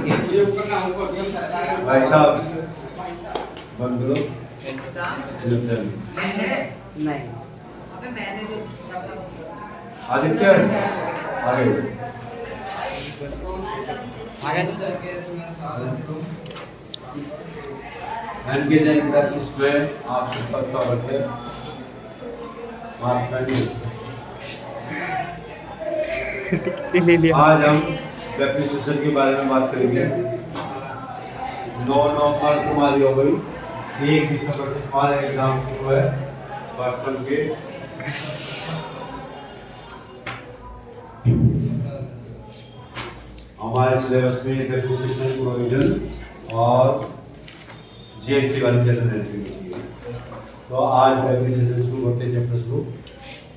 भाई साहब बंद करो। नहीं आदित्य आगे एनके जैन क्लासेस में आप सबका स्वागत है। मार्क्स ले लिया। आज हम डेप्रिसिएशन के बारे में बात करेंगे। 9 नवंबर तुम्हारी हो गई, 1 दिसंबर से तुम्हारा एग्जाम शुरू है बचपन के। हमारे सिलेबस में डेप्रिसिएशन प्रोविजन और जीएसटी वाली जनरल एंट्री होती है। तो आज डेप्रिसिएशन शुरू होते हैं चैप्टर शुरू,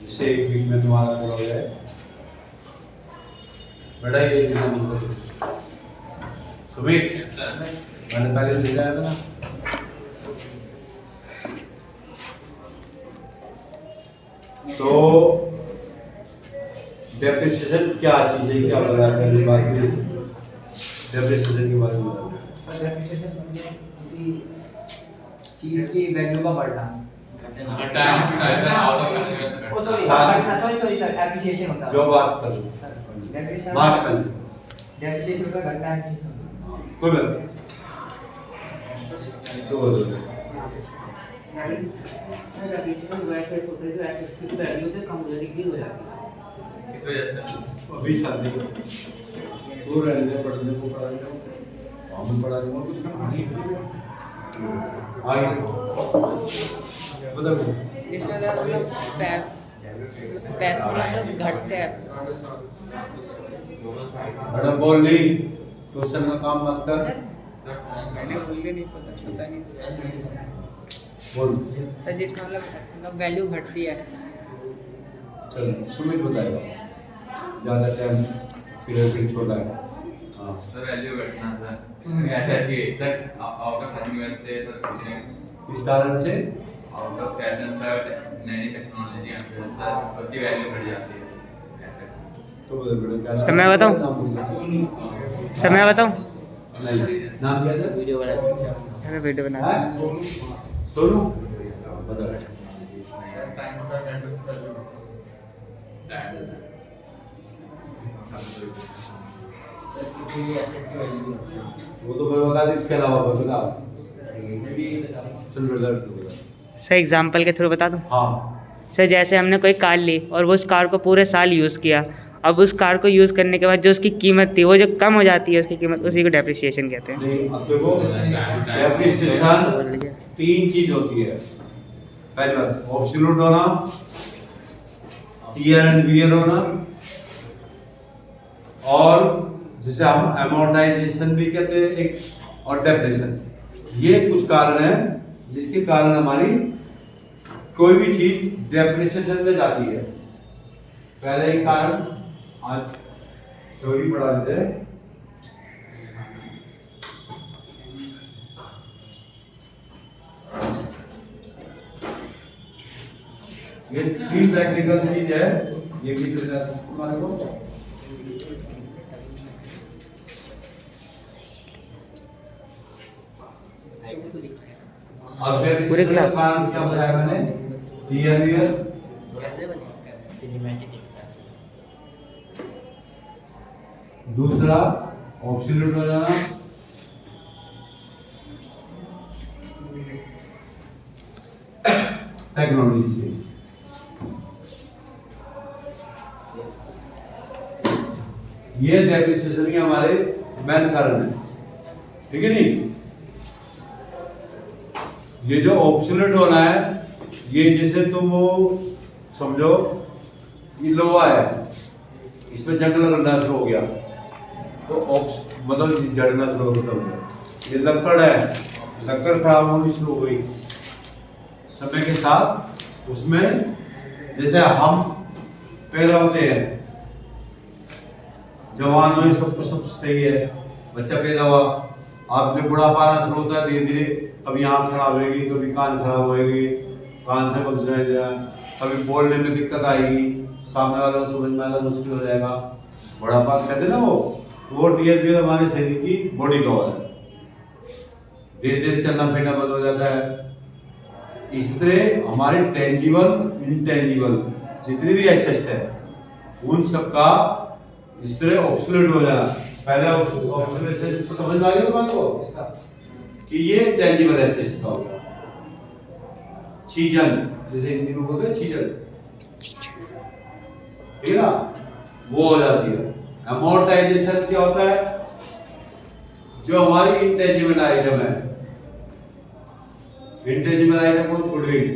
जिससे 1 वीक में तुम्हारा पूरा हो जाए। बेटा ये सुमित मैंने पहले भेजा था ना। तो डेप्रिसिएशन क्या चीज है, क्या बता पहली बात डेप्रिसिएशन के बारे में डेप्रिसिएशन किसी चीज की वैल्यू का बढ़ना। सॉरी सर, एप्रिसिएशन होता है। जो बात करूं मार्च कर डेप्रिसिएशन का घटना है। कोई बात तो बोलो। डेप्रिसिएशन वैसे होते हैं जो एसेट की वैल्यू से कमजोरी की हो जाती है। इस वजह से अभी शादी को दूर रहने पढ़ने को पढ़ा रहे हो हम पढ़ा रहे हो कुछ करना नहीं आगे बताओ। इसमें अगर मतलब पैसे मतलब घटते हैं ऐसे। बड़ा बोल नहीं क्वेश्चन का काम मत कर। मैंने बोलने नहीं पता चलता नहीं। बोल तो जिसमें मतलब वैल्यू घटती है। चल सुमित बताएगा ज़्यादा टाइम फिर छोटा है। हाँ सर वैल्यू घटना था ऐसा कि तक आउट ऑफ फंडिंग से सर इस कारण से आउट ऑफ पैशन सर नई टेक्नोलॉजी आती है सर उसकी वैल्यू बढ़ जाती है ऐसे। तो बोले बेटा क्या सर मैं बताऊं? सर मैं बताऊं? नहीं नाम क्या था? वीडियो बना अरे वीडियो बना हाँ? सोनू बता। वो तो मैं बता दी, इसके अलावा बता। चल बेटा तू बता। सर एग्जाम्पल के थ्रू बता दूं? हाँ सर जैसे हमने कोई कार ली और वो उस कार को पूरे साल यूज़ किया, अब उस कार को यूज़ करने के बाद जो उसकी कीमत थी वो जो कम हो जाती है उसकी कीमत, उसी को डेप्रिसिएशन कहते हैं। नहीं अब देखो डेप्रिसिएशन 3 चीज होती है। पहली बात एब्सोल्यूट होना, टीयर एंड वियर होना, और जिसे हम अमोर्टाइजेशन भी कहते हैं एक, और डेप्रिसिएशन। ये कुछ कारण है जिसके कारण हमारी कोई भी चीज डेप्रिसिएशन में जाती है। पहले एक कारण आज थ्योरी पढ़ा देते हैं। ये 3 टेक्निकल चीज है, ये भी तुम्हारे को अब पूरे क्लास कारण क्या बताया मैंने? टीयर वियर, दूसरा ऑब्सोल्यूट हो जाना, टेक्नोलॉजी से। ये डेप्रिसिएशन के हमारे मेन कारण है, ठीक है नहीं? ये जो ऑब्सोल्यूट होना है, ये जैसे तुम वो समझो ये लोहा है, इसमें जंग लगना शुरू हो गया तो मतलब जड़ना शुरू होता है। ये लकड़ है, लकड़ खराब होनी शुरू हो गई समय के साथ। उसमें जैसे हम पैदा होते हैं, जवान में सब कुछ सब सही है, बच्चा पैदा हुआ, आप जब बुढ़ापा आना शुरू होता है धीरे धीरे, कभी आँख खराब होगी, कभी कान खराब होगी, कान से कुछ नहीं जाए, कभी बोलने में दिक्कत आएगी, सामने वाला को समझ में आना मुश्किल हो जाएगा। बुढ़ापा कहते ना वो वो टीएसबी हमारे शरीर की बॉडी का है, धीरे धीरे चलना फिरना बंद हो जाता है। इस तरह हमारे टेंजिबल इंटेंजिबल जितने भी एसेट है उन सबका इस तरह ऑब्सोल्यूट हो जाना। पहले ऑब्सोल्यूट समझ में आ गया तुम्हारे को कि ये टेंजिबल एसेट का होगा, चीजन जैसे हिंदी में बोलते हैं चीजन, ठीक है ना, वो हो जाती है। अमोर्टाइजेशन क्या होता है, जो हमारी इंटेंजिबल आइटम है, इंटेंजिबल आइटम को गुडविल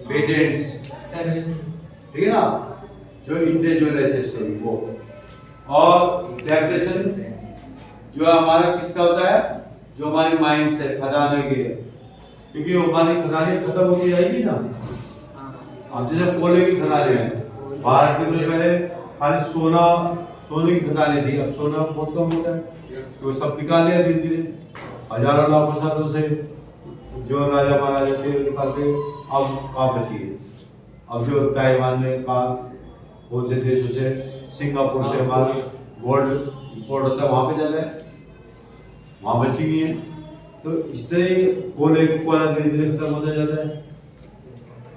पेटेंट्स, ठीक है ना, जो इंटेंजिबल एसेट्स है वो। और डेप्रेशन जो हमारा किसका होता है, जो हमारी माइंस है, खजाने की है, क्योंकि हमारी खजाने खत्म होती जाएगी ना। अब जैसे कोयले की खदानें हैं, भारत के में पहले खाली सोने की खदानें थी, अब सोना बहुत कम होता है, तो सब निकाल लिया धीरे धीरे, हजारों लाखों सालों से जो राजा महाराजा थे निकालते। अब कहाँ बची है, अब जो ताइवान में कहा बहुत से देशों से, सिंगापुर से हमारा गोल्ड इंपोर्ट होता है, वहाँ पे ज़्यादा है, वहाँ बची हुई है। तो इस तरह कोयले धीरे धीरे खत्म होता जाता है।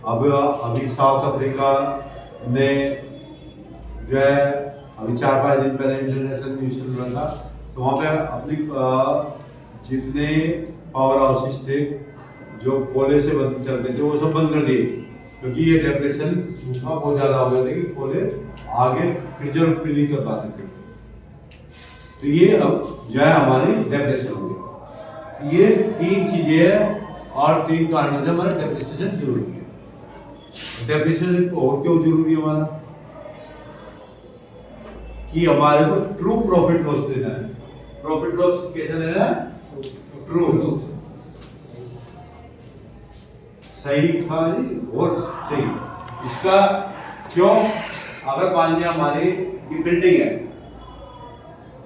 अब अभी साउथ अफ्रीका ने जो है अभी 4-5 दिन पहले इंटरनेशनल न्यूज़ सुन रहा था, तो वहाँ पे अपनी जितने पावर हाउसेस थे जो कोयले से चलते थे वो सब बंद कर दिए, क्योंकि ये डिप्रेशन बहुत ज़्यादा हो गया था कि कोयले आगे प्रिजर्व भी नहीं कर पाते थे। तो ये अब जो है हमारी डिप्रेशन हो गया। ये 3 चीज़ें हैं और 3 कारणों से हमारा डिप्रेशन जरूरी है। डिप्रेशन और क्यों जरूरी है हमारा, कि हमारे को ट्रू प्रॉफिट लॉस देना है। प्रॉफिट लॉस कैसे लेना है, ट्रू, सही था जी और सही। इसका क्यों, अगर मान लिया हमारी ये बिल्डिंग है,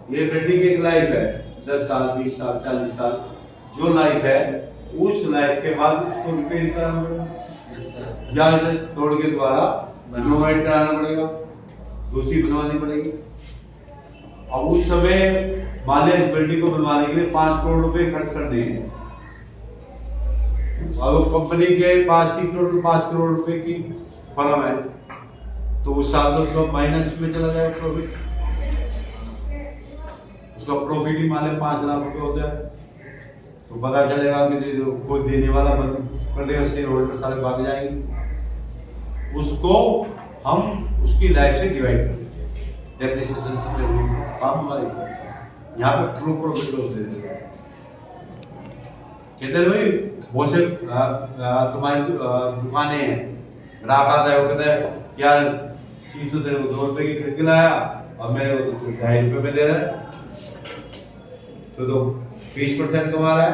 ये बिल्डिंग एक लाइफ है 10 साल 20 साल 40 साल, जो लाइफ है उस लाइफ के बाद उसको रिपेयर कराना पड़ेगा, या इसे तोड़ के दोबारा रिनोवेट कराना पड़ेगा, दूसरी बनवानी पड़ेगी। अब उस समय मान इस बिल्डिंग को बनवाने के लिए 5 करोड़ रुपए खर्च करने हैं, और कंपनी के पास ही टोटल 5 करोड़ रुपए की फर्म है, तो उस साल तो उसका माइनस में चला जाएगा प्रॉफिट। उसका प्रॉफिट ही मान लें 5 लाख रुपए होता है, तो पता चलेगा कि कोई देने वाला बंद कर देगा, शेयर होल्डर सारे भाग जाएंगे। उसको हम उसकी लाइफ से डिवाइड कर देते हैं। डेप्रिसिएशन से काम हमारे यहाँ पे ट्रू प्रॉफिट लॉस दे देते हैं। कहते हैं भाई बहुत से तुम्हारी दुकानें हैं, ग्राहक आता है, वो कहता है क्या चीज तो तेरे को 2 रुपए की खरीद के लाया, अब मेरे को तो 2.5 रुपए में दे रहा है, तो 20% कमा रहा है।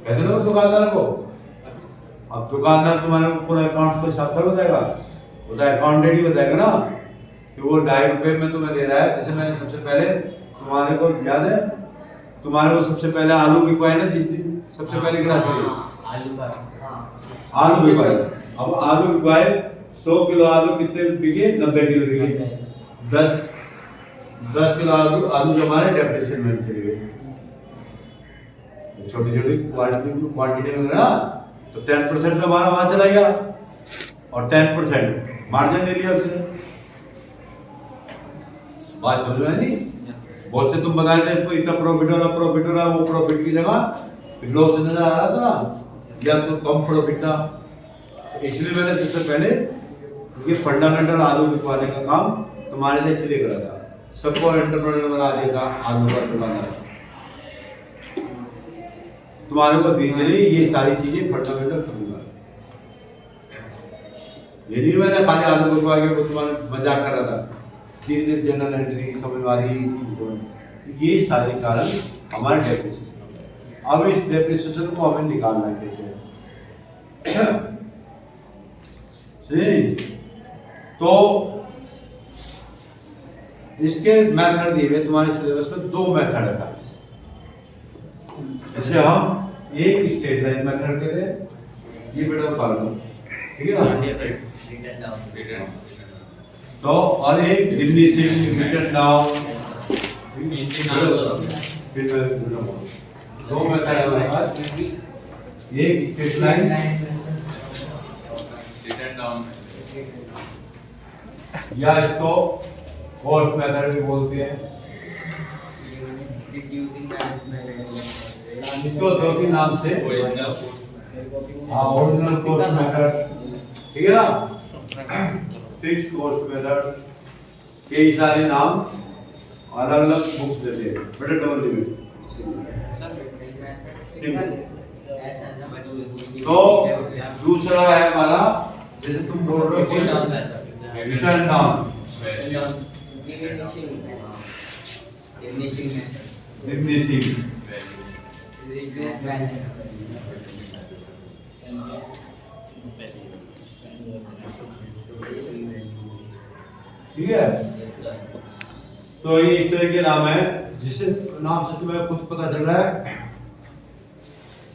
कहते ना दुकानदार को, अब दुकानदार तुम्हारे को पूरा अकाउंट के साथ थोड़ा बताएगा, वो तो अकाउंटेंट ही बताएगा ना कि वो 2.5 रुपए में तुम्हें दे रहा है। जैसे मैंने सबसे पहले तुम्हारे को याद है, तुम्हारे को सबसे पहले आलू बिकवाए ना, जिस दिन सबसे पहले गिलास आलू बिकवाए। अब आलू बिकवाए 100 किलो आलू कितने बिके, 90 किलो बिके। 10 किलो आलू जो हमारे डेप्रेशन में चले गए, छोटी छोटी क्वांटिटी में ना, तो 10% का हमारा वहां चला गया, और 10% मार्जिन ले लिया उसने। बात समझ में नहीं, बहुत से तुम बताए थे इसको इतना प्रॉफिट हो रहा, वो प्रॉफिट की जगह लॉस नजर आ रहा था ना, या तो कम प्रॉफिट था। इसलिए मैंने सबसे पहले ये फंडामेंटल आलू बिकवाने का काम तुम्हारे से इसलिए करा था, सबको एंटरप्रेन्योर बना दिया था आलू का दुकानदार। तुम्हारे को धीरे ये सारी चीजें फंडामेंटल समझना। ये नहीं मैंने खाली आलू बिकवा के वो तुम्हारे मजाक कर रहा था, धीरे धीरे जनरल एंट्री समझ आ रही है। ये सारे कारण हमारे डेप्रिसिएशन। अब इस डेप्रिसिएशन को हमें निकालना है कैसे, तो इसके मेथड दिए हुए तुम्हारे सिलेबस में 2 मेथड है। जैसे हम एक स्ट्रेट लाइन मेथड कहते हैं, ये बेटा उतार लो, ठीक है ना। तो और एक डिमिनिशिंग रिटर्न डाउन फिर दो मेथड है हमारे पास, एक स्ट्रेट लाइन रिटर्न डाउन या इसको फोर्स मेथड भी बोलते हैं। इसको दो तीन नाम से, ओरिजिनल हाँ ओरिजिनल कोर्स मेथड, ठीक है ना, फिक्स कोर्स मेथड, कई सारे नाम अलग अलग बुक्स देते हैं। बड़े डबल लिमिट तो दूसरा है हमारा, जैसे तुम बोल रहे हो रिटर्न डाउन, डिमिनिशिंग, ठीक है। तो ये इस तरह के नाम है, जिस नाम से तुम्हें खुद पता चल रहा है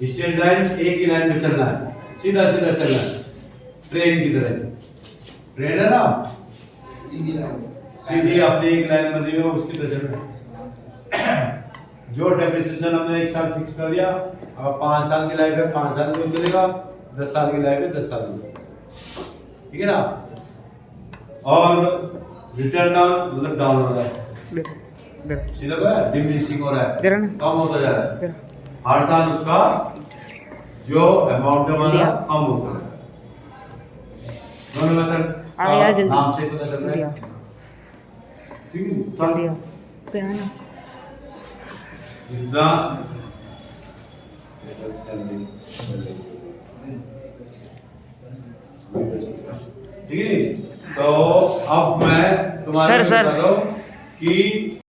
स्ट्रेट लाइन एक ही लाइन में चलना है, सीधा सीधा चलना है, ट्रेन की तरह। ट्रेन है ना, सीधी अपनी एक लाइन में दी हो उसकी तरह चलना है। जो डेप्रिसिएशन हमने एक साल फिक्स कर दिया, अब 5 साल की लाइफ है 5 साल में चलेगा, 10 साल की लाइफ है 10 साल में, ठीक है ना। और रिटर्न डाउन मतलब डाउन हो रहा है, सीधा डिमिनिशिंग हो रहा है, कम होता जा रहा है, हर साल उसका जो अमाउंट है हमारा कम होता है। दोनों मेथड नाम से पता चल रहा है, ठीक है। जितना ठीक है। तो अब मैं तुम्हारे सर बता रहा हूं कि